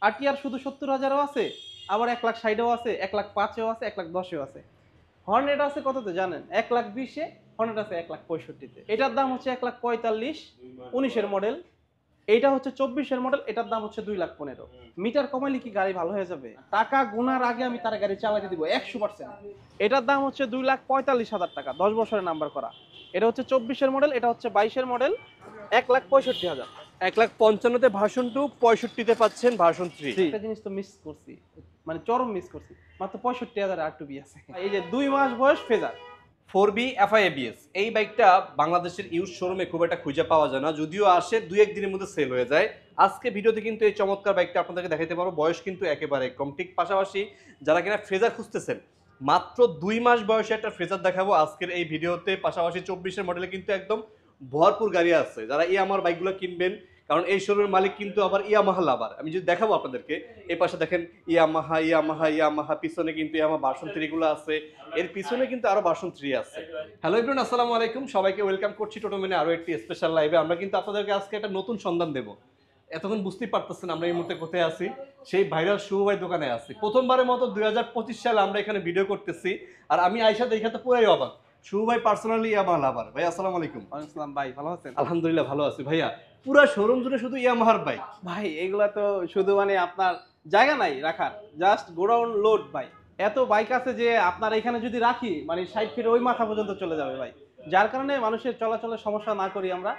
RTR শুধু 70,000ও আছে, আবার 1,60,000ও আছে, 1,05,000ও আছে, 1,10,000ও আছে। হর্নেট আছে কততে জানেন? 1,20,000-এ, হর্নেট আছে 1,65,000-তে। এটার দাম হচ্ছে 1,45,000, 19-এর মডেল। এইটা হচ্ছে 24-এর মডেল, এটার দাম হচ্ছে 2,15,000। মিটার কমাইলে কি গাড়ি ভালো হয়ে যাবে? টাকা গুনার আগে আমি তার গাড়ি চালাতে দিব 100%। এটার দাম হচ্ছে 2,45,000 টাকা, 10 বছরের নাম্বার করা। এটা হচ্ছে 24-এর মডেল, এটা হচ্ছে 22-এর মডেল, 1,65,000। 1,55,000-তে ভার্সন 2, 65-তে পাচ্ছেন ভার্সন 3। একটা জিনিস তো মিস করছি, মানে চরম মিস করছি। মাত্র 65,000 R2B আছে। এই যে 2 মাস বয়স ফেজার 4B FI ABS এই বাইকটা বাংলাদেশের ইউজ শোরুমে খুব একটা খুঁজে পাওয়া যায় না, যদিও আসে 2-1 দিনের মধ্যে সেল হয়ে যায়। আজকে ভিডিওতে কিন্তু এই চমৎকার বাইকটা আপনাদেরকে দেখাতে পারবো। বয়স কিন্তু একেবারে কম, ঠিক পাশাপাশি যারা কিনা ফ্রেজার খুঁজতেছেন, মাত্র 2 মাস বয়সে একটা ফ্রেজার দেখাবো আজকের এই ভিডিওতে। পাশাপাশি 24-এর মডেলে কিন্তু একদম ভরপুর গাড়ি আছে। যারা ইয়ামাহার বাইকগুলো কিনবেন, কারণ এই শোরুমের মালিক কিন্তু আবার ইয়ামাহা লাভার। আমি যদি দেখাবো আপনাদেরকে, এই পাশে দেখেন ইয়ামাহা ইয়ামাহা ইয়ামাহা, পিছনে কিন্তু ইয়ামাহা ভার্সন 3 গুলো আছে, এর পিছনে কিন্তু আরো ভার্সন 3 আছে। হ্যালো এভরিওয়ান, আসসালামু আলাইকুম, সবাইকে ওয়েলকাম করছি টোটোমেনে আরো একটি স্পেশাল লাইভে। আমরা কিন্তু আপনাদেরকে আজকে একটা নতুন সন্ধান দেব। এতক্ষণ বুঝতেই পারতেছেন আমরা এই মুহূর্তে কোথায় আছি, সেই ভাইরাল শুভ ভাই দোকানে আছি। প্রথমবারের মতো 2025 সালে আমরা এখানে ভিডিও করতেছি, আর আমি আয়শা দেখে তো পুরাই অবাক। শুভ ভাই পার্সোনালি ইয়ামাহা লাভার। ভাই আসসালামু আলাইকুম। ওয়ালাইকুম আসসালাম ভাই, ভালো আছেন? আলহামদুলিল্লাহ ভালো আছি ভাইয়া। পুরা শোরুম জুড়ে শুধু ইয়ামাহার বাইক। ভাই এগুলা তো শুধু মানে আপনার জায়গা নাই রাখার, জাস্ট গোডাউন লোড ভাই। এত বাইক আছে যে আপনার এখানে যদি রাখি মানে 60 ফিট ওই মাথা পর্যন্ত চলে যাবে ভাই। যার কারণে মানুষের চলাচলের সমস্যা না করি আমরা।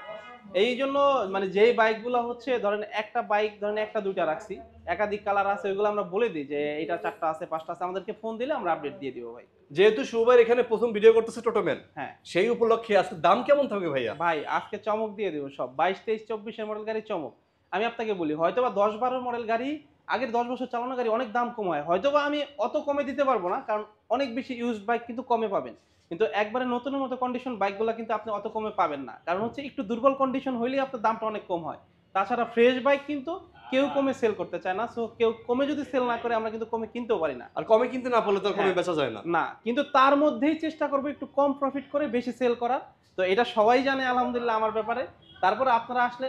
এই জন্য মানে যেই বাইকগুলো হচ্ছে ধরেন একটা বাইক ধরেন একটা দুইটা রাখছি, একাধিক কালার আছে, ওইগুলো আমরা বলে দিই যে এটা 4টা আছে 5টা আছে, আমাদেরকে ফোন দিলে আমরা আপডেট দিয়ে দিব ভাই। যেহেতু শুভ ভাই এখানে প্রথম ভিডিও করতেছে টোটোম্যান, হ্যাঁ সেই উপলক্ষে আজকে দাম কেমন থাকবে ভাইয়া? ভাই, আজকে চমক দিয়ে দিব সব। 22, 23, 24-এর মডেল গাড়ি চমক। আমি আপনাকে বলি, হয়তোবা 10-12 মডেল গাড়ি, আগের 10 বছর চালানো গাড়ি অনেক দাম কম হয়, হয়তোবা আমি অত কমে দিতে পারবো না, কারণ অনেক বেশি ইউজড বাইক কিন্তু কমে পাবেন। কিন্তু একবারে নতুনের মতো কন্ডিশন বাইকগুলো কিন্তু আপনি অত কমে পাবেন না, কারণ হচ্ছে একটু দুর্বল কন্ডিশন হইলেই আপনার দামটা অনেক কম হয়। তাছাড়া ফ্রেশ বাইক কিন্তু কেউ কমে সেল করতে চায় না, সো কেউ কমে যদি সেল না করে আমরা কিন্তু কমে কিনতেও পারি না। আর কমে কিনতে না পারলে তো আর কমে হ্যাঁ। বেচা যায় না। না, কিন্তু তার মধ্যেই চেষ্টা করবো একটু কম প্রফিট করে বেশি সেল করার। তো এটা সবাই জানে আলহামদুলিল্লাহ আমার ব্যাপারে। তারপরে আপনারা আসলে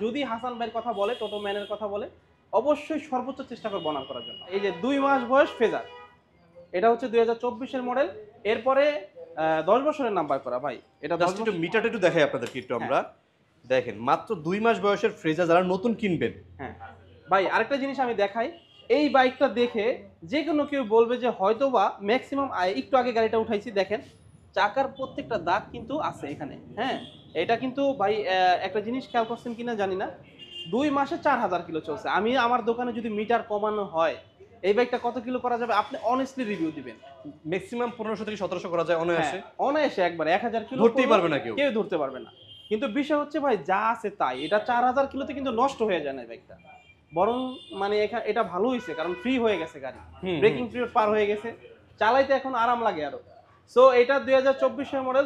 যদি হাসান ভাইয়ের কথা বলে, টোটো ম্যানের কথা বলে, অবশ্যই সর্বোচ্চ চেষ্টা করবো অনার করার জন্য। এই যে 2 মাস বয়স ফেজার, এটা হচ্ছে 2024-এর মডেল। এরপরে 10 বছরের নাম্বার করা ভাই। এটা 10 জাস্ট একটু মিটারটা একটু দেখাই আপনাদেরকে একটু আমরা। দেখেন মাত্র 2 মাস বয়সের ফ্রেজার যারা নতুন কিনবেন। হ্যাঁ ভাই, আরেকটা জিনিস আমি দেখাই। এই বাইকটা দেখে যে কোনো কেউ বলবে যে হয়তোবা ম্যাক্সিমাম একটু আগে গাড়িটা উঠাইছি, দেখেন চাকার প্রত্যেকটা দাগ কিন্তু আছে এখানে। হ্যাঁ, এটা কিন্তু ভাই একটা জিনিস খেয়াল করছেন কিনা জানি না, 2 মাসে 4,000 কিলো চলছে। আমি আমার দোকানে যদি মিটার কমানো হয়, এই বাইকটা কত কিলো করা যাবে আপনি অনেস্টলি রিভিউ দিবেন। ম্যাক্সিমাম 1500 থেকে 1700 করা যায় অনায়াসে। হ্যাঁ, অনায়াসে একবার 1,000 কিলো ধরতেই পারবে না কেউ। কেউ ধরতে পারবে না। কিন্তু বিষয় হচ্ছে ভাই যা আছে তাই, এটা 4,000 কিলোতে কিন্তু নষ্ট হয়ে যায় না এই বাইকটা। বরং মানে এটা ভালো হয়েছে, কারণ ফ্রি হয়ে গেছে গাড়ি, ব্রেকিং পিরিয়ড পার হয়ে গেছে, চালাইতে এখন আরাম লাগে আরো। সো এটা 2024-এর মডেল,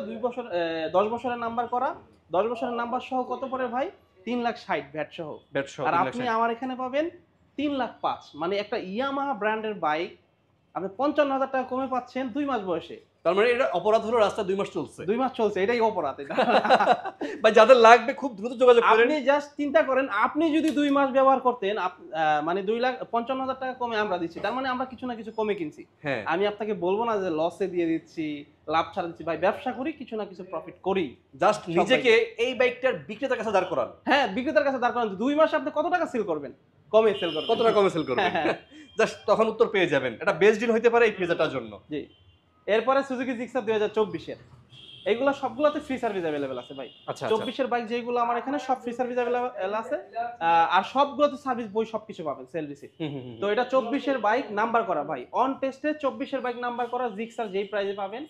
10 বছরের নাম্বার করা। 10 বছরের নাম্বার সহ কত পড়ে ভাই? 3,60,000 ভ্যাট সহ। ব্যাট সহ আর 3 লাখ আপনি 60। আমার এখানে পাবেন 3,05,000। মানে একটা ইয়ামাহা ব্র্যান্ডের বাইক আপনি 55,000 টাকা কমে পাচ্ছেন 2 মাস বয়সে। তার মানে এটা অপরাধ হলো রাস্তা 2 মাস চলছে। 2 মাস চলছে, এটাই অপরাধ এটা। ভাই যাদের লাগবে খুব দ্রুত যোগাযোগ করেন। আপনি জাস্ট চিন্তা করেন, আপনি যদি 2 মাস ব্যবহার করতেন, মানে 2,55,000 টাকা কমে আমরা দিচ্ছি, তার মানে আমরা কিছু না কিছু কমে কিনছি। হ্যাঁ, আমি আপনাকে বলবো না যে লসে দিয়ে দিচ্ছি, লাভ ছাড়া দিচ্ছি। ভাই ব্যবসা করি, কিছু না কিছু প্রফিট করি। জাস্ট নিজেকে এই বাইকটার বিক্রেতার কাছে দাঁড় করান। হ্যাঁ, বিক্রেতার কাছে দাঁড় করান। 2 মাসে আপনি কত টাকা সেল করবেন? কমে সেল করবেন। কত টাকা কমে সেল করবেন? হ্যাঁ। জাস্ট তখন উত্তর পেয়ে যাবেন। এটা বেস্ট ডিল হইতে পারে এই ফ্রেজারটার জন্য। জি। এরপরে সুজুকি জিক্সার 2024-এর, এগুলো সবগুলোতে ফ্রি সার্ভিস अवेलेबल আছে ভাই। আচ্ছা 24-এর বাইক যেগুলো আমার এখানে সব ফ্রি সার্ভিস अवेलेबल আছে। আর সবগুলোতে সার্ভিস বই সবকিছু পাবেন, সেল রিসিপ্ট। তো এটা 24-এর বাইক নাম্বার করা ভাই। অন টেস্টে 24-এর বাইক নাম্বার করা জিক্সার যেই প্রাইসে পাবেন,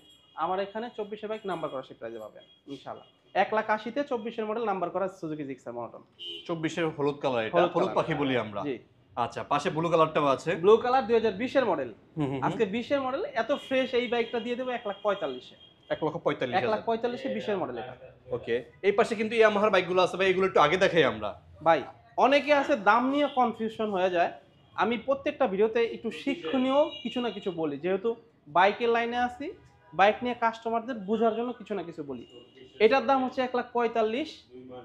আমার এখানে 24-এর বাইক নাম্বার করা সেই প্রাইসে পাবেন ইনশাআল্লাহ। 1,80,000-তে 24-এর মডেল নাম্বার করা সুজুকি জিক্সার মনোটন। 24-এর হলুদ কালার, এটা হলুদ হলুদ কালার। পাখি বলি আমরা। জি। আচ্ছা, পাশে ব্লু কালারটাও আছে। ব্লু কালার 2020-এর মডেল। আজকে আজকে 20-এর মডেল এত ফ্রেশ, এই বাইকটা দিয়ে দেব 1,45,000-এ। 1,45,000। 1,45,000-এ 20-এর মডেল এটা। ওকে, এই পাশে কিন্তু ইয়ামাহার বাইকগুলো আছে ভাই, এগুলো একটু আগে দেখাই আমরা। ভাই অনেকে আছে দাম নিয়ে কনফিউশন হয়ে যায়। আমি প্রত্যেকটা ভিডিওতে একটু শিক্ষণীয় কিছু না কিছু বলি, যেহেতু বাইকের লাইনে আছি, বাইক নিয়ে কাস্টমারদের বোঝার জন্য কিছু না কিছু বলি। এটার দাম হচ্ছে 1,45,000,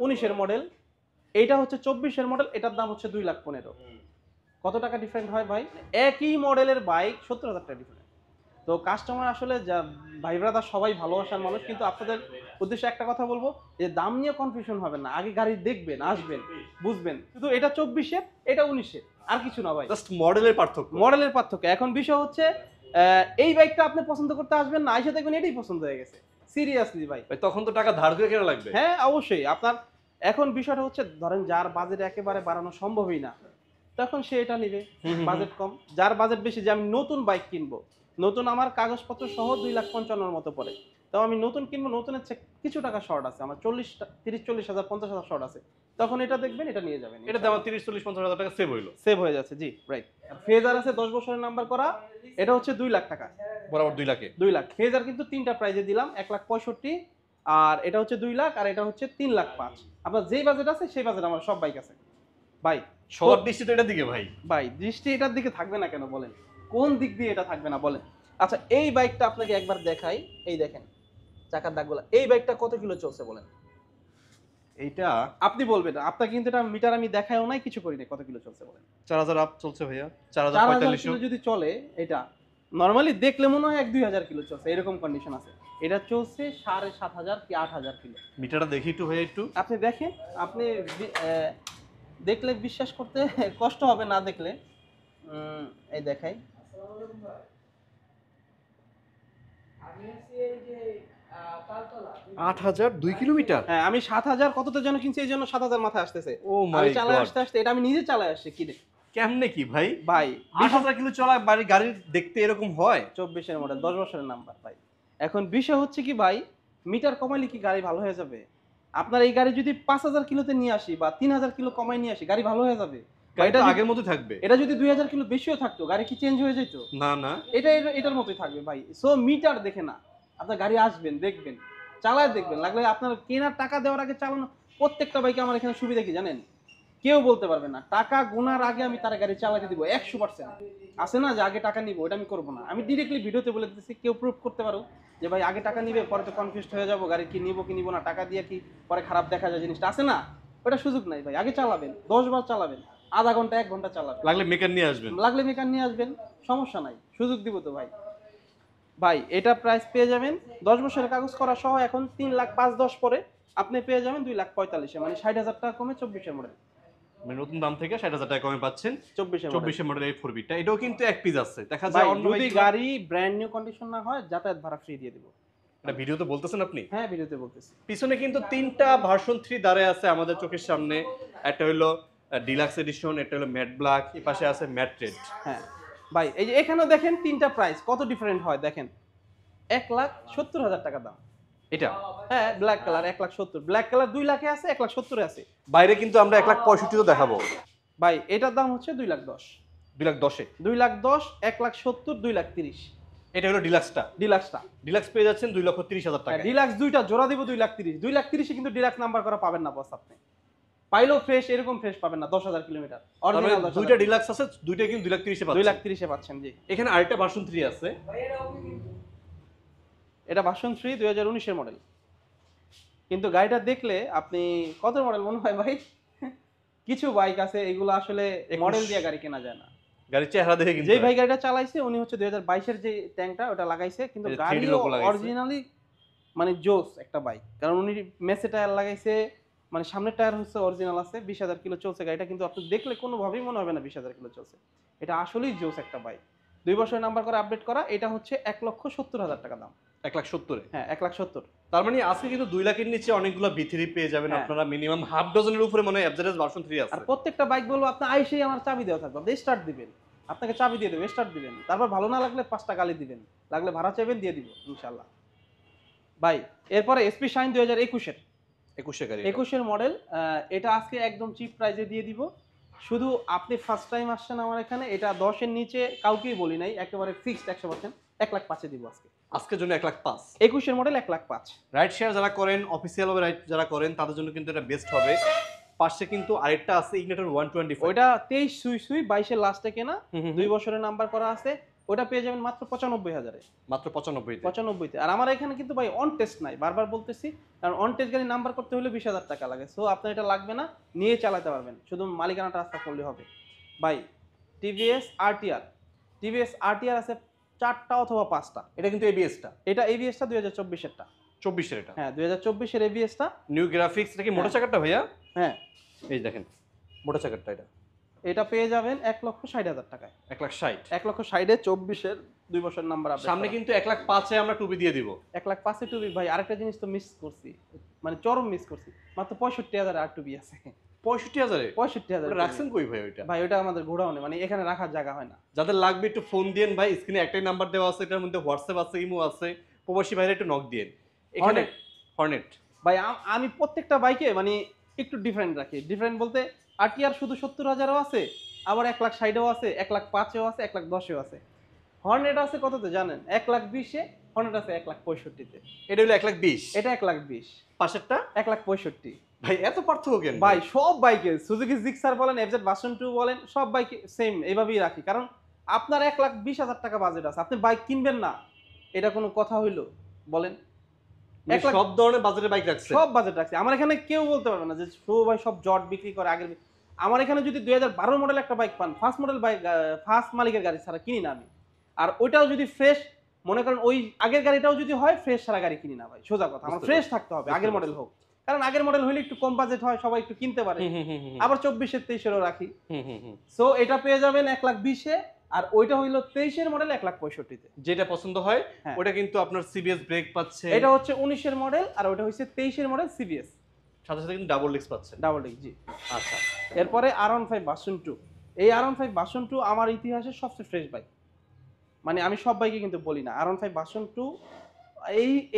19-এর মডেল। এইটা হচ্ছে 24-এর মডেল, এটার দাম হচ্ছে 2,15,000। কত টাকা ডিফারেন্ট হয় ভাই? একই মডেলের বাইক 70,000 টাকা ডিফারেন্ট। তো কাস্টমার আসলে যা ভাই ব্রাদার সবাই ভালোবাসার মানুষ, কিন্তু আপনাদের উদ্দেশ্যে একটা কথা বলবো যে দাম নিয়ে কনফিউশন হবেন না। আগে গাড়ি দেখবেন, আসবেন, বুঝবেন। শুধু এটা 24-এর, এটা 19-এর, আর কিছু না ভাই। জাস্ট মডেলের পার্থক্য। মডেলের পার্থক্য। এখন বিষয় হচ্ছে এই বাইকটা আপনি পছন্দ করতে আসবেন না, আইসা দেখবেন এটাই পছন্দ হয়ে গেছে। সিরিয়াসলি ভাই। ভাই তখন তো টাকা ধার করে কেনা লাগবে। হ্যাঁ অবশ্যই। আপনার এখন বিষয়টা হচ্ছে ধরেন যার বাজেট একেবারে বাড়ানো সম্ভবই না, তখন সে এটা নিবে। বাজেট কম, যার বাজেট বেশি, যে আমি নতুন বাইক কিনবো, নতুন আমার কাগজপত্র সহ 2,55,000 মতো পড়ে, তাও আমি নতুন কিনবো, নতুনের চেয়ে কিছু টাকা শর্ট আছে আমার, 30-40,000 50,000 শর্ট আছে, তখন এটা দেখবেন, এটা নিয়ে যাবেন। এটাতে আমার 30-40-50,000 টাকা সেভ হইলো। সেভ হয়ে যাচ্ছে, জি রাইট। ফেজার আছে 10 বছরের নাম্বার করা, এটা হচ্ছে 2 লাখ টাকা, বরাবর 2 লাখে। 2 লাখ। ফেজার কিন্তু তিনটা প্রাইজে দিলাম, 1,65,000, আর এটা হচ্ছে 2 লাখ, আর এটা হচ্ছে 3,05,000। আপনার যেই বাজেট আছে সেই বাজেট আমার সব বাইক আছে ভাই। সবার দৃষ্টি তো এটার দিকে ভাই। ভাই দৃষ্টি এটার দিকে থাকবে না কেন বলেন? কোন দিক দিয়ে এটা থাকবে না বলেন? আচ্ছা এই বাইকটা আপনাকে একবার দেখাই, এই দেখেন চাকার দাগগুলো। এই বাইকটা কত কিলো চলছে বলেন? এইটা আপনি বলবেন, আপনাকে কিন্তু এটা মিটার আমি দেখাইও নাই, কিছু করি নাই, কত কিলো চলছে বলেন? 4000 আপ চলছে ভাইয়া। 4,000 কিলো 4000-4500। যদি চলে, এটা নরমালি দেখলে মনে হয় 1-2,000 কিলো চলছে, এরকম কন্ডিশন আছে। এটা চলছে 7,500 কি 8,000 কিলো। মিটারটা দেখি একটু ভাইয়া একটু। আপনি দেখেন, আপনি দেখলে বিশ্বাস করতে কষ্ট হবে, না দেখলে। এই দেখাই, 8000 2 কিলোমিটার। হ্যাঁ আমি 7,000 কততে যেন কিনছি, এই জন্য 7,000 মাথায় আসতেছে। ও মাই আমি চালায় গড। আসতে আসতে এটা আমি নিজে চালায় আসছি কিনে কেমনে কি ভাই? ভাই। 8000 কিলো চলা গাড়ি দেখতে এরকম হয়? 24-এর মডেল, 10 বছরের নাম্বার ভাই। এখন বিষয় হচ্ছে কি ভাই, মিটার কমাইলে কি গাড়ি ভালো হয়ে যাবে? আপনার এই গাড়ি যদি 5,000 কিলোতে নিয়ে আসি বা 3,000 কিলো কমাই নিয়ে আসি, গাড়ি ভালো হয়ে যাবে? গাড়িটা আগের মতো থাকবে। এটা যদি 2,000 কিলো বেশিও থাকতো, গাড়ি কি চেঞ্জ হয়ে যেত? না না, এটার মতোই থাকবে ভাই। সো মিটার দেখে না, আপনার গাড়ি আসবেন, দেখবেন, চালায় দেখবেন, লাগলে আপনার কেনার টাকা দেওয়ার আগে চালানো। প্রত্যেকটা বাইকে আমার এখানে সুবিধা কি জানেন? কেউ বলতে পারবে না টাকা গোনার আগে আমি তার গাড়ি চালাতে দিব 100%। আছে না যে আগে টাকা নিব, ওটা আমি করবো না। আমি ডিরেক্টলি ভিডিওতে বলে দিতেছি, কেউ প্রুফ করতে পারো যে ভাই আগে টাকা নিবে, পরে তো কনফিউজড হয়ে যাবো, গাড়ি কি নিব কি নিব না, টাকা দিয়ে কি পরে খারাপ দেখা যায় জিনিসটা, আছে না? ওটা সুযোগ নাই ভাই। আগে চালাবেন, 10 বার চালাবেন, আধা ঘন্টা 1 ঘন্টা চালাবেন, লাগলে মেকার নিয়ে আসবেন। লাগলে মেকার নিয়ে আসবেন, সমস্যা নাই, সুযোগ দিব তো ভাই। ভাই এটা প্রাইস পেয়ে যাবেন 10 বছরের কাগজ করা সহ, এখন 3,05,10 পরে আপনি পেয়ে যাবেন 2,45,000, মানে 60,000 টাকা কমে 24-এর মডেল। মানে নতুন দাম থেকে 60,000 টাকা কমে পাচ্ছেন 24-এর 24 মডেল এই 4 বিটটা। এটাও কিন্তু এক পিস আছে, দেখা ভাই যায় অন্য যদি বাইক। গাড়ি ব্র্যান্ড নিউ কন্ডিশন না হয়, যাতায়াত ভাড়া ফ্রি দিয়ে দিব। এটা ভিডিওতে বলতেছেন আপনি? হ্যাঁ ভিডিওতে বলতেছি। পিছনে কিন্তু 3টা ভার্সন 3 দাঁড়ায় আছে আমাদের চোখের সামনে। একটা হলো ডিলাক্স এডিশন, একটা হলো ম্যাট ব্ল্যাক, এই পাশে আছে ম্যাট রেড। হ্যাঁ ভাই এই যে এখানেও দেখেন তিনটা প্রাইস কত ডিফারেন্ট হয়, দেখেন 1,70,000 টাকা দাম। এটা হ্যাঁ ব্ল্যাক কালার 1,70,000, ব্ল্যাক কালার 2 লাখে আছে, 1,70,000 আছে। বাইরে কিন্তু আমরা 1,65,000 তো দেখাবো। ভাই এটার দাম হচ্ছে 2,10,000। 2,10,000 2,10,000, 1,70,000, 2,30,000। এটা হলো ডিলাক্সটা। ডিলাক্সটা, ডিলাক্স পেয়ে যাচ্ছেন 2,30,000 টাকা। ডিলাক্স দুইটা জোড়া দিব 2,30,000। 2,30,000 কিন্তু ডিলাক্স নাম্বার করা পাবেন না বস আপনি। পাইলেও ফ্রেশ, এরকম ফ্রেশ পাবেন না, 10,000 কিলোমিটার অরিজিনাল। দুইটা ডিলাক্স আছে, দুইটা কিন্তু 2,30,000 পাচ্ছেন। 2,30,000 পাচ্ছেন জি। এখানে আরেকটা ভার্সন 3 আছে। এটা ভার্সন 3 2019-এর মডেল। কিন্তু গাড়িটা দেখলে আপনি কত মডেল মনে হয় ভাই? কিছু বাইক আছে এগুলো আসলে মডেল দিয়ে গাড়ি কেনা যায় না। গাড়ির চেহারা দেখে কিন্তু যেই ভাই গাড়িটা চালাইছে উনি হচ্ছে 2022-এর যে ট্যাঙ্কটা ওটা লাগাইছে, কিন্তু এই যে 3D গাড়ি logo লাগাইছে। অরিজিনালি মানে জোস একটা বাইক। কারণ উনি মেসে টায়ার লাগাইছে, মানে সামনের টায়ার হচ্ছে অরিজিনাল আছে। 20,000 কিলো চলছে গাড়িটা, কিন্তু আপনি দেখলে কোনোভাবেই মনে হবে না 20,000 কিলো চলছে। এটা আসলেই জোস একটা বাইক। 2 বছরের নাম্বার করে আপডেট করা। এটা হচ্ছে 1,70,000 টাকা দাম। 1,70,000। হ্যাঁ 1,70,000। তার মানে আজকে কিন্তু 2 লাখের নিচে অনেকগুলো V3 পেয়ে যাবেন হ্যাঁ। আপনারা। মিনিমাম হাফ ডজনের উপরে মনে হয় এফজেডএস ভার্সন 3 আর আছে। প্রত্যেকটা বাইক বলবো আপনি আইসেই আমার চাবি দেওয়া থাকবে, আপনি স্টার্ট দিবেন, আপনাকে চাবি দিয়ে দেবে, স্টার্ট দিবেন, তারপর ভালো না লাগলে 5টা গালি দিবেন, লাগলে ভাড়া চাইবেন, দিয়ে দিব ইনশাল্লাহ। ভাই এরপরে এসপি শাইন 2021-এর 21 গাড়ি। 21-এর মডেল। এটা আজকে একদম চিপ প্রাইসে দিয়ে দিব। শুধু আপনি ফার্স্ট টাইম আসছেন আমার এখানে, এটা 10-এর নিচে কাউকেই বলি নাই, একেবারে ফিক্সড 100%। 1,05,000 দিব আজকে। আজকের জন্য 1,05,000। 21-এর মডেল 1,05,000। রাইড শেয়ার যারা করেন, অফিসিয়াল ভাবে রাইড যারা করেন, তাদের জন্য কিন্তু এটা বেস্ট হবে। পাশে কিন্তু আরেকটা আছে ইগনিটর 125। ওইটা 23 সুই সুই 22-এর লাস্টে কেনা, হুম, হুম, 2 বছরের নাম্বার করা আছে। ওটা পেয়ে যাবেন মাত্র 95,000-এ। মাত্র 95 তে। 95-তে। আর আমার এখানে কিন্তু ভাই অন টেস্ট নাই, বারবার বলতেছি, কারণ অন টেস্ট গাড়ি নাম্বার করতে হলে 20,000 টাকা লাগে। সো আপনার এটা লাগবে না, নিয়ে চালাতে পারবেন, শুধু মালিকানা ট্রান্সফার করলে হবে। ভাই টিভিএস আরটিআর। টিভিএস আরটিআর আছে 4টা অথবা 5টা। এটা কিন্তু এবিএসটা এটা এবিএসটা 2024-এরটা। 24 এর এটা। হ্যাঁ 2024-এর এবিএসটা। নিউ গ্রাফিক্স এটা কি মোটা চাকাটা ভাইয়া? হ্যাঁ এই দেখেন মোটা চাকাটা এটা। এটা পেয়ে যাবেন 1,60,000 টাকায়। 1,60,000 1,60,000 24-এর 2 বছর নাম্বার আপডেট। সামনে কিন্তু 1,05,000 আমরা টুপি দিয়ে দিব। 1,05,000 টুবি ভাই, আরেকটা জিনিস তো মিস করছি, মানে চরম মিস করছি। মাত্র 65,000 আর টুবি আছে। 65,000 এ? 65,000 ওটা রাখছেন কই ভাই ওইটা? ভাই ওটা আমাদের গোডাউনে, মানে এখানে রাখার জায়গা হয় না। যাদের লাগবে একটু ফোন দিয়েন ভাই, স্ক্রিনে একটাই নাম্বার দেওয়া আছে, এটার মধ্যে হোয়াটসঅ্যাপ আছে, ইমো আছে, প্রবাসী ভাইরা একটু নক দিয়েন। এখানে হর্নেট ভাই আমি প্রত্যেকটা বাইকে মানে একটু ডিফারেন্ট রাখি। ডিফারেন্ট বলতে আরটিআর শুধু 70,000ও আছে, আবার 1,60,000ও আছে, 1,05,000ও আছে, 1,10,000ও আছে। হর্নেট আছে কততে জানেন? 1,20,000-এ। হর্নেট আছে 1,65,000-তে। এটা হলো 1,20,000। এটা 1,20,000, পাশেরটা 1,65,000। ভাই এত পার্থক্য কেন ভাই সব বাইকে সুজুকি জিক্সার বলেন, এফজেড ভার্সন 2 বলেন, সব বাইকে সেম এইভাবেই রাখি। কারণ আপনার 1,20,000 টাকা বাজেট আছে, আপনি বাইক কিনবেন না, এটা কোনো কথা হইলো বলেন? মানে 1,00,000 সব ধরনের বাজারে বাইক রাখছে। সব বাজেট রাখছি। আমার এখানে কেউ বলতে পারবে না যে শুভ ভাই সব জট বিক্রি করে আগের। আমার এখানে যদি 2012 মডেল একটা বাইক পান, ফার্স্ট মডেল বাইক, ফার্স্ট মালিকের গাড়ি ছাড়া কিনি না আমি। আর ওইটাও যদি ফ্রেশ, মনে করেন ওই আগের গাড়িটাও যদি হয় ফ্রেশ ছাড়া গাড়ি কিনি না ভাই, সোজা কথা। আমার ফ্রেশ থাকতে হবে, আগের মডেল হোক। কারণ আগের মডেল হলে একটু কম বাজেট হয়, সবাই একটু কিনতে পারে। আবার 24-এর 23-এরও রাখি। সো এটা পেয়ে যাবেন 1,20,000-এ, আর ওইটা হইলো 23-এর মডেল 1,65,000-তে। যেটা পছন্দ হয় হ্যাঁ। ওটা কিন্তু আপনার সিবিএস ব্রেক পাচ্ছে। এটা হচ্ছে 19-এর মডেল, আর ওটা হচ্ছে 23-এর মডেল সিবিএস। সাথে সাথে কিন্তু ডাবল ডিস্ক পাচ্ছেন। ডাবল ডিস্ক, জি। আচ্ছা, এরপরে R15 ভার্সন 2। এই R15 ভার্সন 2 আমার ইতিহাসের সবচেয়ে ফ্রেশ বাইক। মানে আমি সব বাইকে কিন্তু বলি না, R15 ভার্সন 2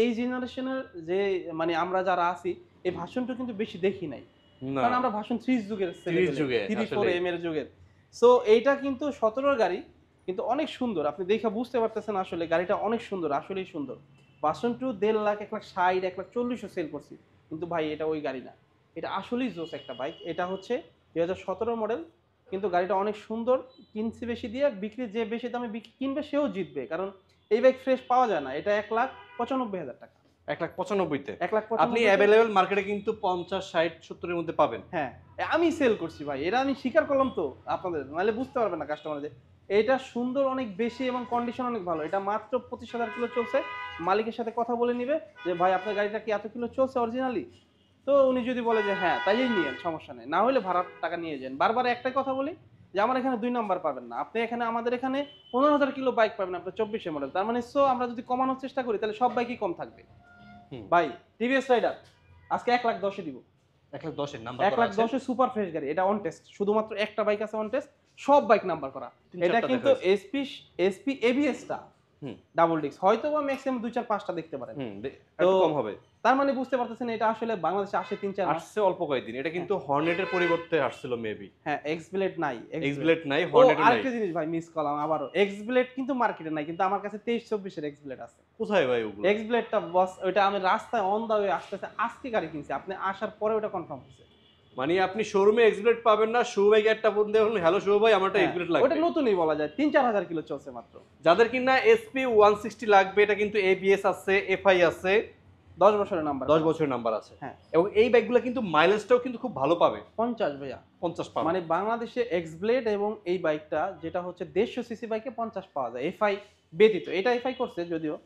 এই জেনারেশনের যে মানে আমরা যারা আছি, এই ভার্সন 2 কিন্তু বেশি দেখি নাই। না কারণ আমরা ভার্সন 3 যুগের, 3 যুগে 34M এর যুগের। সো এইটা কিন্তু 17-এর গাড়ি, কিন্তু অনেক সুন্দর। আপনি দেখে বুঝতে পারতেছেন আসলে গাড়িটা অনেক সুন্দর, আসলেই সুন্দর। ভার্সন 2 1.5 লাখ, 1,60,000, 1,40,000 সেল করছি। কিন্তু ভাই এটা ওই গাড়ি না, এটা আসলেই জোস একটা বাইক। এটা হচ্ছে 2017 মডেল, কিন্তু গাড়িটা অনেক সুন্দর। কিনছি বেশি দিয়ে, বিক্রি যে বেশি দামে কিনবে সেও জিতবে, কারণ এই বাইক ফ্রেশ পাওয়া যায় না। এটা 1,95,000 টাকা। 1,95,000-তে 1,95,000 আপনি অ্যাভেলেবল মার্কেটে কিন্তু 50, 60, 70 এর মধ্যে পাবেন। হ্যাঁ আমি সেল করছি ভাই, এটা আমি স্বীকার করলাম তো আপনাদের, নাহলে বুঝতে পারবে না কাস্টমার যে এটা সুন্দর অনেক বেশি এবং কন্ডিশন অনেক ভালো। এটা মাত্র 25,000 কিলো চলছে। মালিকের সাথে কথা বলে নিবে যে ভাই আপনার গাড়িটা কি এত কিলো চলছে অরিজিনালি, তো উনি যদি বলে যে হ্যাঁ তাইলেই নিয়েন, সমস্যা নেই, না হলে ভাড়ার টাকা নিয়ে যান। বারবার একটাই কথা বলি যে আমার এখানে 2 নাম্বার পাবেন না, আপনি এখানে আমাদের এখানে 15,000 কিলো বাইক পাবেন আপনার 24-এর মডেল। তার মানে সো আমরা যদি কমানোর চেষ্টা করি তাহলে সব বাইকই কম থাকবে। ভাই টিভিএস রাইডার আজকে 1,10,000-এ দিব। 1,10,000 নাম্বার 1,10,000-এ সুপার ফ্রেশ গাড়ি, এটা অন টেস্ট। শুধুমাত্র একটা বাইক আছে অন টেস্ট, সব বাইক নাম্বার করা। এটা কিন্তু এসপি এবিএসটা ডাবল ডিস্ক, হয়তো বা ম্যাক্সিমাম 2, 4, 5টা দেখতে পারেন, একটু কম হবে। তার মানে বুঝতে পারতেছেন এটা আসলে বাংলাদেশে আসে 3-4 মাস। আসছে অল্প কয়েকদিন। এটা কিন্তু হর্নেটের পরিবর্তে আসছিল মেবি। হ্যাঁ এক্সব্লেড নাই, এক্সব্লেড নাই, হর্নেট নাই। আরেকটা জিনিস ভাই মিস করলাম আবারও, এক্সব্লেড কিন্তু মার্কেটে নাই, কিন্তু আমার কাছে 23-24-এর এক্সব্লেড আছে। কোথায় ভাই ওগুলো? এক্সব্লেডটা বস, ওইটা আমি রাস্তায় অন দা ওয়ে আসতেছে, আজকে গাড়ি কিনছি, আপনি আসার পরে ওটা কনফার্ম হয়েছে। মানে আপনি শোরুমে এক্সব্লেড পাবেন না, শুভ ভাই একটা ফোন দিয়ে বলুন হ্যালো শুভ ভাই আমারটা এক্সব্লেড লাগবে। ওটা নতুনই বলা যায়, 3-4 হাজার কিলো চলছে মাত্র। যাদের কিনা এসপি 160 লাগবে, এটা কিন্তু এবিএস আছে, এফআই আছে, 10 বছরের নাম্বার, 10 বছরের নাম্বার আছে। হ্যাঁ, এবং এই বাইকগুলো কিন্তু মাইলেজটাও কিন্তু খুব ভালো পাবে। 50 ভাইয়া, 50 পাবে। মানে বাংলাদেশে এক্সব্লেড এবং এই বাইকটা যেটা হচ্ছে 150 সিসি বাইকে 50 পাওয়া যায়, এফআই ব্যতীত। এটা এফআই করছে যদিও।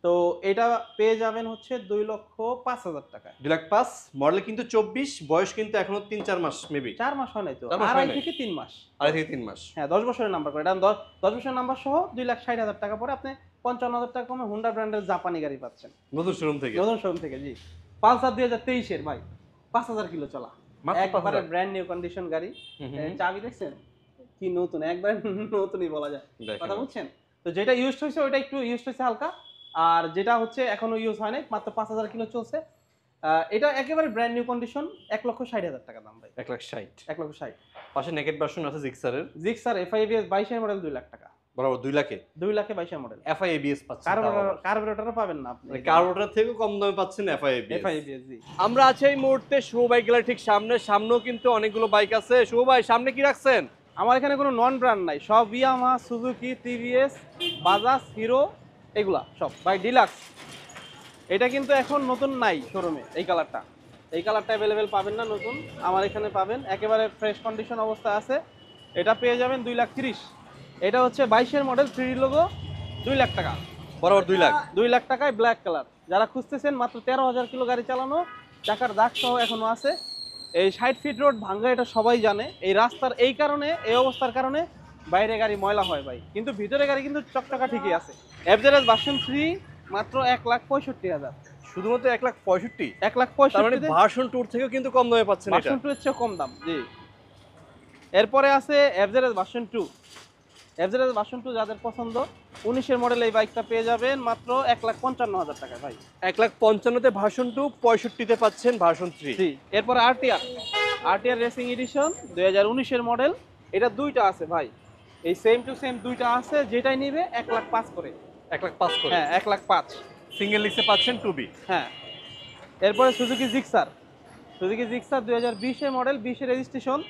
তো এটা পেয়ে যাবেন হচ্ছে 2,05,000 টাকায়। 2,05,000 মডেল কিন্তু 24, বয়স কিন্তু এখনো 3-4 মাস মেবি। 4 মাস হয় নাই তো, 4 মাস হয় 2.5 নাই। থেকে 3 মাস। 2.5 থেকে 3 মাস। হ্যাঁ 10 বছরের নাম্বার করে, এটা 10 বছরের নাম্বার সহ 2,60,000 টাকা পরে আপনি 55,000 টাকা কমে হুন্ডা ব্র্যান্ডের জাপানি গাড়ি পাচ্ছেন নতুন শোরুম থেকে। নতুন শোরুম থেকে, জি। পালসার 2023-এর ভাই, 5,000 কিলো চলা, মাত্র একবারে 5,000 ব্র্যান্ড নিউ কন্ডিশন গাড়ি। চাবি দেখছেন কি নতুন, একবার নতুনই বলা যায়, কথা বুঝছেন তো। যেটা ইউজ হয়েছে ওইটা একটু ইউজ হয়েছে হালকা, আর যেটা হচ্ছে এখনো ইউজ হয় নাই, মাত্র 5,000 কিলো চলছে। এটা একেবারে ব্র্যান্ড নিউ কন্ডিশন, 1,60,000 টাকা দাম ভাই। 1,60,000 1,60,000। পাশে নেকেট ভার্সন আছে জিক্সারের। জিক্সার এফআইবিএস 22-এর মডেল 2 লাখ টাকা, বরাবর 2 লাখে 2,22,000 মডেল। এফআই এবিএস পাচ্ছেন। কার্বোরেটরও পাবেন না আপনি, কার্বোরেটর থেকে কম দামে পাচ্ছেন এফআই এবিএস। এফআইবিএস, জি। আমরা আছি এই মুহূর্তে শুভ বাইক গ্যালারি ঠিক সামনেও কিন্তু অনেকগুলো বাইক আছে। শুভ ভাই সামনে কি রাখছেন? আমার এখানে কোনো নন ব্র্যান্ড নাই, সব Yamaha, Suzuki, TVS, Bajaj, hero, এগুলা সব বাই ডিলাক্স। এটা কিন্তু এখন নতুন নাই শোরুমে, এই কালারটা অ্যাভেলেবেল পাবেন না নতুন, আমার এখানে পাবেন। একেবারে ফ্রেশ কন্ডিশন অবস্থা আছে। এটা পেয়ে যাবেন 2,30,000। এটা হচ্ছে 22-এর মডেল, 3D লোগো, 2 লাখ টাকা। বরাবর 2 লাখ। 2 লাখ টাকায় ব্ল্যাক কালার। যারা খুঁজতেছেন মাত্র 13,000 কিলো গাড়ি চালানো, চাকার দাগ সহ এখনো আছে। এই 60 ফিট রোড ভাঙ্গা, এটা সবাই জানে। এই রাস্তার এই কারণে, এই অবস্থার কারণে বাইরে গাড়ি ময়লা হয় ভাই, কিন্তু ভিতরে গাড়ি কিন্তু চকচকা ঠিকই আছে। এফজেড ভার্সন 3 মাত্র 1,65,000। শুধুমাত্র 1,65,000। তার মানে 1,65,000 ভার্সন 2 থেকেও কিন্তু কম দামে পাচ্ছেন এটা। ভার্সন 2 এর চেয়ে কম দাম, জি। এরপরে আছে এফজেড ভার্সন 2। এফজেড ভার্সন 2 যাদের পছন্দ, 19-এর মডেল এই বাইকটা পেয়ে যাবেন মাত্র 1,55,000 টাকায় ভাই। 1,55,000-তে ভার্সন 2, 65-তে পাচ্ছেন ভার্সন 3। জি। এরপরে আরটিআর, আরটিআর রেসিং এডিশন 2019-এর মডেল। এটা দুইটা আছে ভাই, এই সেম টু সেম দুইটা আছে, যেটাই নিবে 1,05,000 করে। 1,05,000 করে। হ্যাঁ, 1,05,000। সিঙ্গেল লিসে পাচ্ছেন 2B। হ্যাঁ। এরপরে সুজুকি জিক্সার, সুজুকি জিক্সার 2020-এর মডেল, 20-এর রেজিস্ট্রেশন।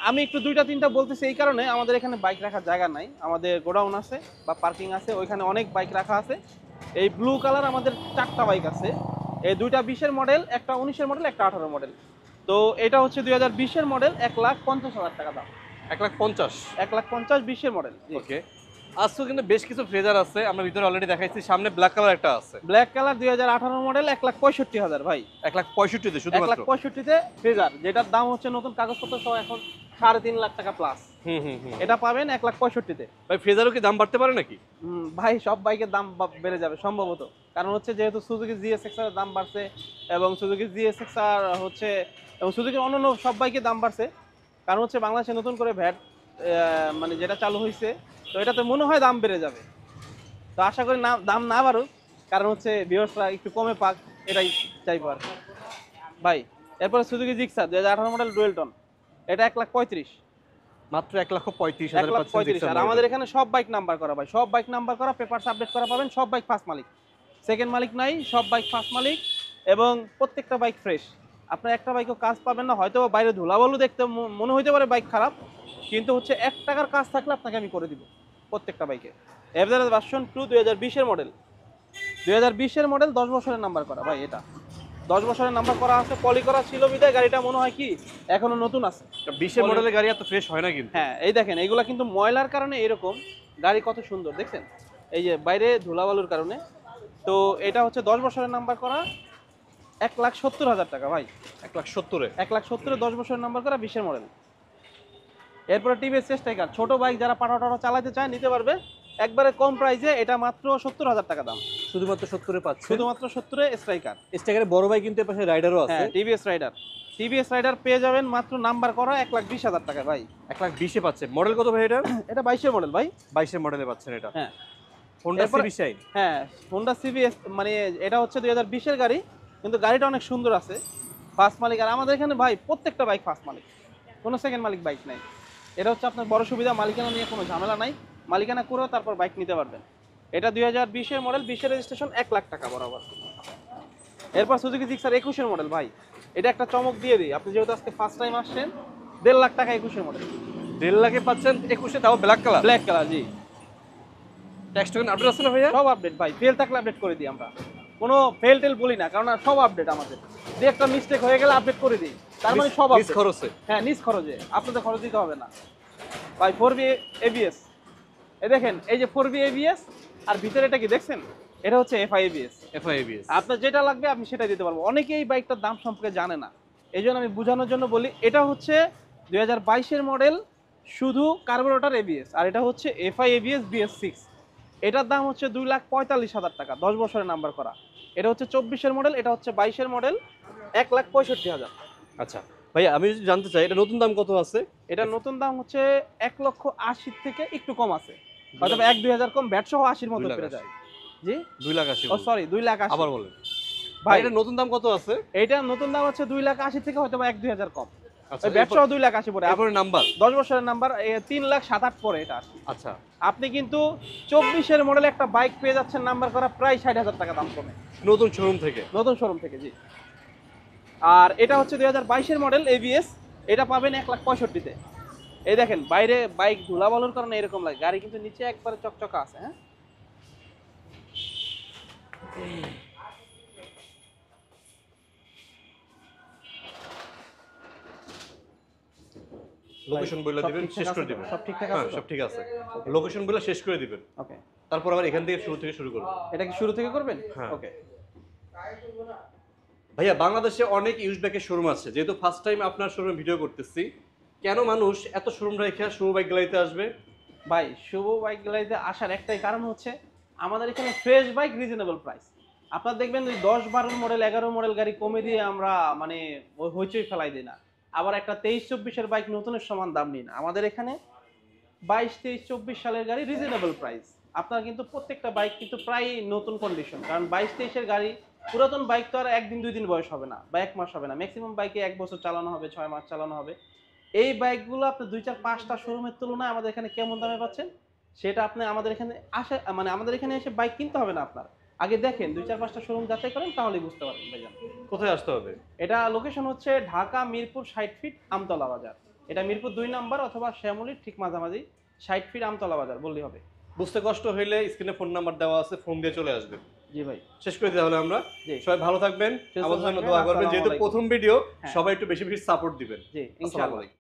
আমি একটু দুইটা তিনটা বলতেছি এই কারণে, আমাদের এখানে বাইক রাখার জায়গা নাই, আমাদের গোডাউন আছে বা পার্কিং আছে, ওইখানে অনেক বাইক রাখা আছে। এই ব্লু কালার আমাদের 4টা বাইক আছে। এই দুইটা 20-এর মডেল, একটা 19-এর মডেল, একটা 18 মডেল। তো এটা হচ্ছে 2020-এর মডেল, 1,50,000 টাকা দাম। 1,50,000। 1,50,000 20-এর মডেল। ওকে। আজকে কিন্তু বেশ কিছু ফ্রেজার আছে, আমরা ভিতরে অলরেডি দেখাইছি। সামনে ব্ল্যাক কালার একটা আছে। ব্ল্যাক কালার 2018 মডেল, 1,65,000 ভাই। 1,65,000-তে শুধুমাত্র। 1,65,000-তে ফ্রেজার, যেটার দাম হচ্ছে নতুন কাগজপত্র সহ এখন 3.5 লাখ টাকা প্লাস। এটা পাবেন 1,65,000-তে। ভাই ফ্রেজারও কি দাম বাড়তে পারে নাকি? ভাই সব বাইকের দাম বেড়ে যাবে সম্ভবত, কারণ হচ্ছে যেহেতু সুজুকি জিএসএক্সআর দাম বাড়ছে, এবং সুজুকি জিএসএক্সআর হচ্ছে, এবং সুজুকির অন্যান্য সব বাইকের দাম বাড়ছে, কারণ হচ্ছে বাংলাদেশে নতুন করে ভ্যাট মানে যেটা চালু হয়েছে, তো এটাতে মনে হয় দাম বেড়ে যাবে। তো আশা করি না, দাম না বাড়ুক, কারণ হচ্ছে ভিউয়ার্সরা একটু কমে পাক, এটাই চাইবো আর কি। ভাই এরপরে Suzuki Gixxer 2018 model dual tone, এটা 1,35,000। মাত্র 1,35,000 পাচ্ছেন 1,35,000। আর আমাদের এখানে সব বাইক নাম্বার করা ভাই, সব বাইক নাম্বার করা, পেপারস আপডেট করা পাবেন। সব বাইক ফার্স্ট মালিক, সেকেন্ড মালিক নাই, সব বাইক ফার্স্ট মালিক, এবং প্রত্যেকটা বাইক ফ্রেশ। আপনার একটা বাইকও কাজ পাবেন না, হয়তো বাইরে ধুলাবালু দেখতে মনে হইতে পারে বাইক খারাপ, কিন্তু হচ্ছে 1 টাকার কাজ থাকলে আপনাকে আমি করে দিব প্রত্যেকটা বাইকে। এফজেড ভার্সন 2 2020-এর মডেল, 2020-এর মডেল, 10 বছরের নাম্বার করা ভাই। এটা 10 বছরের নাম্বার করা আছে, পলি করা ছিল বিদায় গাড়িটা মনে হয় কি এখনো নতুন আছে। 20-এর মডেলের গাড়ি এত ফ্রেশ হয় না কিন্তু। হ্যাঁ, এই দেখেন এইগুলা কিন্তু ময়লার কারণে এরকম, গাড়ি কত সুন্দর দেখছেন, এই যে বাইরে ধুলাবালুর কারণে। তো এটা হচ্ছে 10 বছরের নাম্বার করা, 1,70,000 টাকা ভাই। 1,70,000-এ। 1,70,000-এ 10 বছরের নাম্বার করা, 20-এর মডেল। এরপরে টিভিএস স্ট্রাইকার, ছোট বাইক যারা পাটা টাটা চালাতে চায় নিতে পারবে একবারে কম প্রাইসে। এটা মাত্র 70,000 টাকা দাম, শুধুমাত্র 70-এ পাচ্ছেন। শুধুমাত্র 70-এ স্ট্রাইকার। স্ট্রাইকারে বড় ভাই কিন্তু এর পাশে রাইডারও আছে। হ্যাঁ, টিভিএস রাইডার, টিভিএস রাইডার পেয়ে যাবেন মাত্র নাম্বার করা 1,20,000 টাকা ভাই। 1,20,000-এ পাচ্ছেন। মডেল কত ভাই এটা? এটা 22-এর মডেল ভাই। 22-এর মডেলে পাচ্ছেন এটা। হ্যাঁ, হোন্ডা সিবি শাইন। হ্যাঁ, হোন্ডা সিবিএস, মানে এটা হচ্ছে 2020-এর গাড়ি, কিন্তু গাড়িটা অনেক সুন্দর আছে। ফার্স্ট মালিক, আর আমাদের এখানে ভাই প্রত্যেকটা বাইক ফার্স্ট মালিক, কোনো সেকেন্ড মালিক বাইক নাই। এটা হচ্ছে আপনার বড় সুবিধা, মালিকানা নিয়ে কোনো ঝামেলা নাই, মালিকানা করেও তারপর বাইক নিতে পারবেন। এটা 2020-এর মডেল, 20-এর রেজিস্ট্রেশন, 1 লাখ টাকা বরাবর। এরপর সুজুকি জিক্সার 21-এর মডেল ভাই, এটা একটা চমক দিয়ে দিই, আপনি যেহেতু আজকে ফার্স্ট টাইম আসছেন, 1.5 লাখ টাকা 21-এর মডেল। 1.5 লাখে পাচ্ছেন 21-এ, তাও ব্ল্যাক কালার। ব্ল্যাক কালার, জি। ট্যাক্স টোকেন আপডেট আছে না ভাইয়া? সব আপডেট ভাই, ফেল থাকলে আপডেট করে দিই আমরা, কোনো ফেল টেল বলি না, কারণ সব আপডেট আমাদের। যে একটা মিস্টেক হয়ে গেলে আপডেট করে দিই, তার মানে সব নিজ খরচে। হ্যাঁ, নিজ খরচে, আপনাদের খরচ দিতে হবে না ভাই। 4B ABS, এই দেখেন, এই যে 4B ABS, আর ভিতরে এটা কি দেখছেন, এটা হচ্ছে FI ABS। FI ABS আপনার যেটা লাগবে আমি সেটা দিতে পারবো। অনেকেই এই বাইকটার দাম সম্পর্কে জানে না, এই জন্য আমি বোঝানোর জন্য বলি। এটা হচ্ছে 2022-এর মডেল, শুধু কার্বোরেটর ABS, আর এটা হচ্ছে FI ABS BS6। এটার দাম হচ্ছে 2,45,000 টাকা, 10 বছরের নাম্বার করা। এটা হচ্ছে 24-এর মডেল, এটা হচ্ছে 22-এর মডেল, 1,65,000। আচ্ছা ভাইয়া, আমি যদি জানতে চাই এটা নতুন দাম কত আছে? এটা নতুন দাম হচ্ছে 1,80,000 থেকে একটু কম আছে, হয়তো 1-2 হাজার কম, ভ্যাট সহ 80-র মতো পেয়ে যায়। জি, 2,80,000। ও সরি, 2,80,000। আবার বলেন ভাই, এটা নতুন দাম কত আছে? এইটা নতুন দাম হচ্ছে 2,80,000 থেকে হয়তো 1-2 হাজার কম। আচ্ছা, ভ্যাট সহ 2,80,000 পড়ে। এরপরে নাম্বার 10 বছরের নাম্বার, 3,07,000 পরে এটা। আচ্ছা, আপনি কিন্তু 24-এর মডেল একটা বাইক পেয়ে যাচ্ছেন নাম্বার করা প্রায় 60,000 টাকা দাম কমে, নতুন শোরুম থেকে। নতুন শোরুম থেকে, জি। আর এটা হচ্ছে 2022-এর মডেল ABS, এটা পাবেন 1,65,000-তে। এই দেখেন বাইরে বাইক ধুলাবালুর কারণে এরকম লাগে, গাড়ি কিন্তু নিচে একবারে চকচকা আছে। হ্যাঁ, লোকেশন বলে সব দিবেন, ঠিকঠাক শেষ আছে করে তো? দিবেন। সব ঠিকঠাক হ্যাঁ আছে তো? সব ঠিক আছে, লোকেশন বলে শেষ করে দিবেন, ওকে, তারপর আবার এখান থেকে শুরু থেকে শুরু করবো। এটা কি শুরু থেকে করবেন? হ্যাঁ। ওকে। ভাইয়া বাংলাদেশে অনেক ইউজ ব্যাগের শোরুম আছে, যেহেতু ফার্স্ট টাইম আপনার শোরুমে ভিডিও করতেছি, কেন মানুষ এত শোরুম রেখে শুভ বাইক গ্যালারিতে আসবে? ভাই শুভ বাইক গ্যালারিতে আসার একটাই কারণ হচ্ছে আমাদের এখানে ফ্রেশ বাইক রিজনেবল প্রাইস। আপনারা দেখবেন ওই 10-12 মডেল 11 মডেল গাড়ি কমে দিয়ে আমরা মানে ওই হইচই ফেলাই দিই না। আবার একটা 23-24 বাইক নতুনের সমান দাম নিই না। আমাদের এখানে 22-23-24 সালের গাড়ি রিজনেবল প্রাইস। আপনার কিন্তু প্রত্যেকটা বাইক কিন্তু প্রায় নতুন কন্ডিশন, কারণ 22-23 গাড়ি পুরাতন বাইক তো আর একদিন 2 দিন বয়স হবে না বা 1 মাস হবে না, ম্যাক্সিমাম বাইকে 1 বছর চালানো হবে, 6 মাস চালানো হবে। এই বাইকগুলো আপনি 2-4-5টা শোরুমের তুলনায় আমাদের এখানে কেমন দামে পাচ্ছেন সেটা আপনি আমাদের এখানে আসে মানে আমাদের এখানে এসে বাইক কিনতে হবে না আপনার, আগে দেখেন 2-4-5টা শোরুম যাচাই করেন তাহলেই বুঝতে পারবেন ভাইজান। কোথায় আসতে হবে? এটা লোকেশন হচ্ছে ঢাকা মিরপুর 60 ফিট আমতলা বাজার। এটা মিরপুর 2 নাম্বার অথবা শ্যামলীর ঠিক মাঝামাঝি 60 ফিট আমতলা বাজার বললেই হবে। বুঝতে কষ্ট হইলে স্ক্রিনে ফোন নাম্বার দেওয়া আছে, ফোন দিয়ে চলে আসবেন। জি ভাই। শেষ করে দিই তাহলে আমরা। জি। সবাই ভালো থাকবেন, সুস্থ আমাদের জন্য থাকবেন, দোয়া করবেন, আসসালামু যেহেতু আলাইকুম। প্রথম ভিডিও হ্যাঁ। সবাই একটু বেশি বেশি সাপোর্ট দিবেন। জি আসসালামু ইনশাআল্লাহ। আলাইকুম।